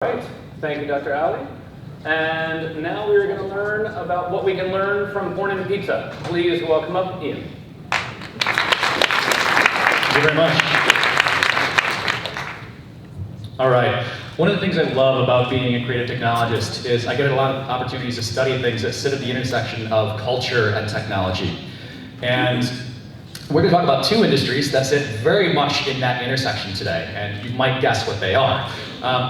Right, thank you, Dr. Ali. And now we're going to learn about what we can learn from porn and pizza. Please welcome up Ian. Thank you very much. All right. One of the things I love about being a creative technologist is I get a lot of opportunities to study things that sit at the intersection of culture and technology. And we're going to talk about two industries that sit very much in that intersection today, and you might guess what they are.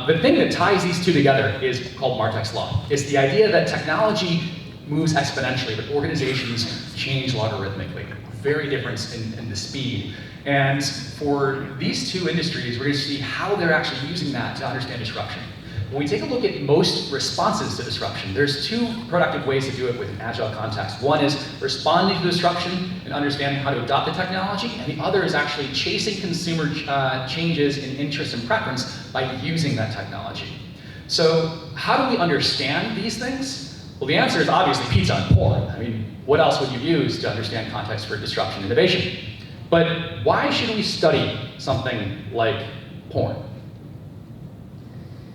The thing that ties these two together is called Martek's Law. It's the idea that technology moves exponentially, but organizations change logarithmically. Very different in the speed. And for these two industries, we're going to see how they're actually using that to understand disruption. When we take a look at most responses to disruption, there's two productive ways to do it with an agile context. One is responding to disruption and understanding how to adopt the technology, and the other is actually chasing consumer changes in interest and preference by using that technology. So how do we understand these things? Well, the answer is obviously pizza and porn. I mean, what else would you use to understand context for disruption and innovation? But why should we study something like porn?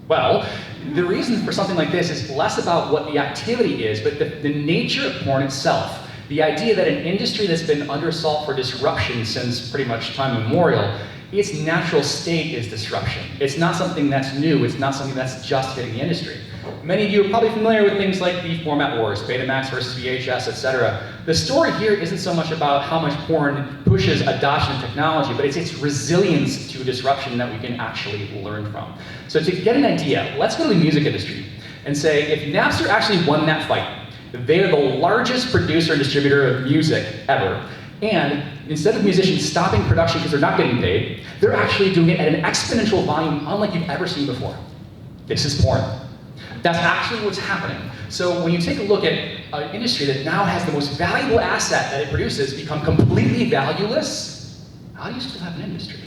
Well, the reason for something like this is less about what the activity is, but the nature of porn itself. The idea that an industry that's been under assault for disruption since pretty much time immemorial, its natural state is disruption. It's not something that's new, it's not something that's just hitting the industry. Many of you are probably familiar with things like the format wars, Betamax versus VHS, etc. The story here isn't so much about how much porn pushes adoption of technology, but it's its resilience to disruption that we can actually learn from. So to get an idea, let's go to the music industry and say if Napster actually won that fight, they're the largest producer and distributor of music ever, and instead of musicians stopping production because they're not getting paid, they're actually doing it at an exponential volume unlike you've ever seen before. This is porn. That's actually what's happening. So when you take a look at an industry that now has the most valuable asset that it produces become completely valueless, how do you still have an industry?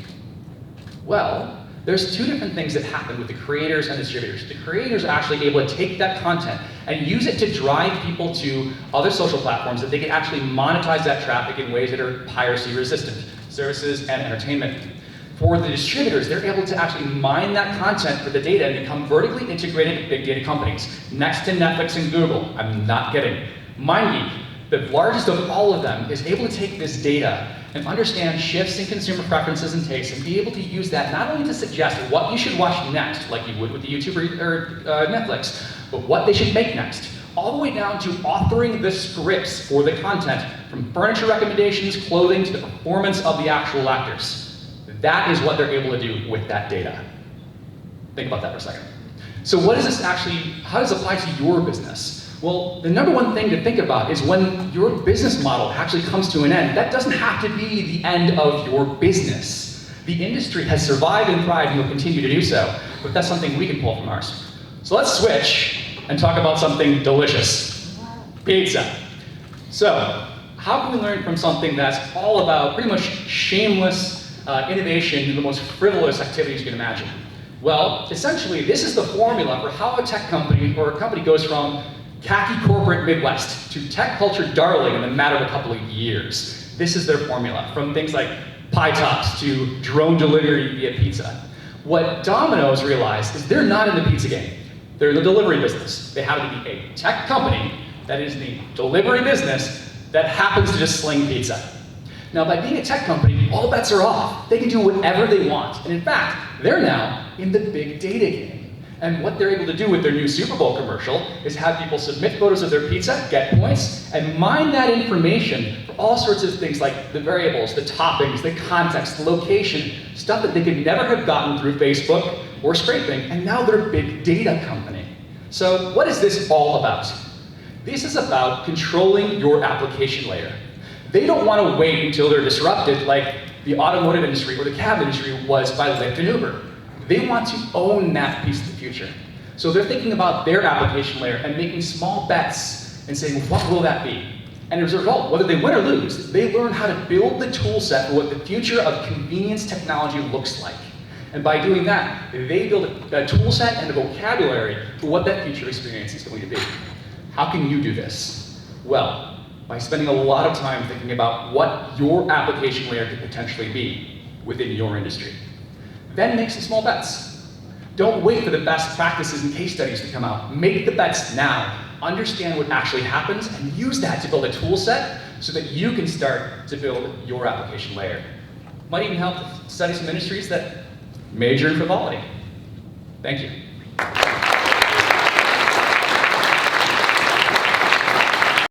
Well, there's two different things that happen with the creators and distributors. The creators are actually able to take that content and use it to drive people to other social platforms that they can actually monetize that traffic in ways that are piracy resistant, services and entertainment. For the distributors, they're able to actually mine that content for the data and become vertically integrated big data companies. Next to Netflix and Google, I'm not kidding. MindGeek, the largest of all of them, is able to take this data and understand shifts in consumer preferences and tastes and be able to use that not only to suggest what you should watch next, like you would with the YouTube or Netflix, but what they should make next. All the way down to authoring the scripts for the content, from furniture recommendations, clothing, to the performance of the actual actors. That is what they're able to do with that data. Think about that for a second. So what does this actually, how does it apply to your business? Well, the number one thing to think about is when your business model actually comes to an end, that doesn't have to be the end of your business. The industry has survived and thrived and will continue to do so, but that's something we can pull from ours. So let's switch and talk about something delicious. Pizza. So, how can we learn from something that's all about pretty much shameless innovation in the most frivolous activities you can imagine? Well, essentially, this is the formula for how a tech company or a company goes from khaki corporate Midwest to tech culture darling in the matter of a couple of years. This is their formula, from things like pie tops to drone delivery via pizza. What Domino's realized is they're not in the pizza game. They're in the delivery business. They happen to be a tech company that is in the delivery business that happens to just sling pizza. Now, by being a tech company, all bets are off. They can do whatever they want. And in fact, they're now in the big data game. And what they're able to do with their new Super Bowl commercial is have people submit photos of their pizza, get points, and mine that information for all sorts of things like the variables, the toppings, the context, the location, stuff that they could never have gotten through Facebook or scraping, and now they're a big data company. So what is this all about? This is about controlling your application layer. They don't want to wait until they're disrupted like the automotive industry or the cab industry was by Lyft and Uber. They want to own that piece of the future. So they're thinking about their application layer and making small bets and saying, what will that be? And as a result, whether they win or lose, they learn how to build the tool set for what the future of convenience technology looks like. And by doing that, they build a tool set and a vocabulary for what that future experience is going to be. How can you do this? Well, by spending a lot of time thinking about what your application layer could potentially be within your industry. Then make some small bets. Don't wait for the best practices and case studies to come out. Make the bets now. Understand what actually happens and use that to build a tool set so that you can start to build your application layer. Might even help to study some industries that major in frivolity. Thank you.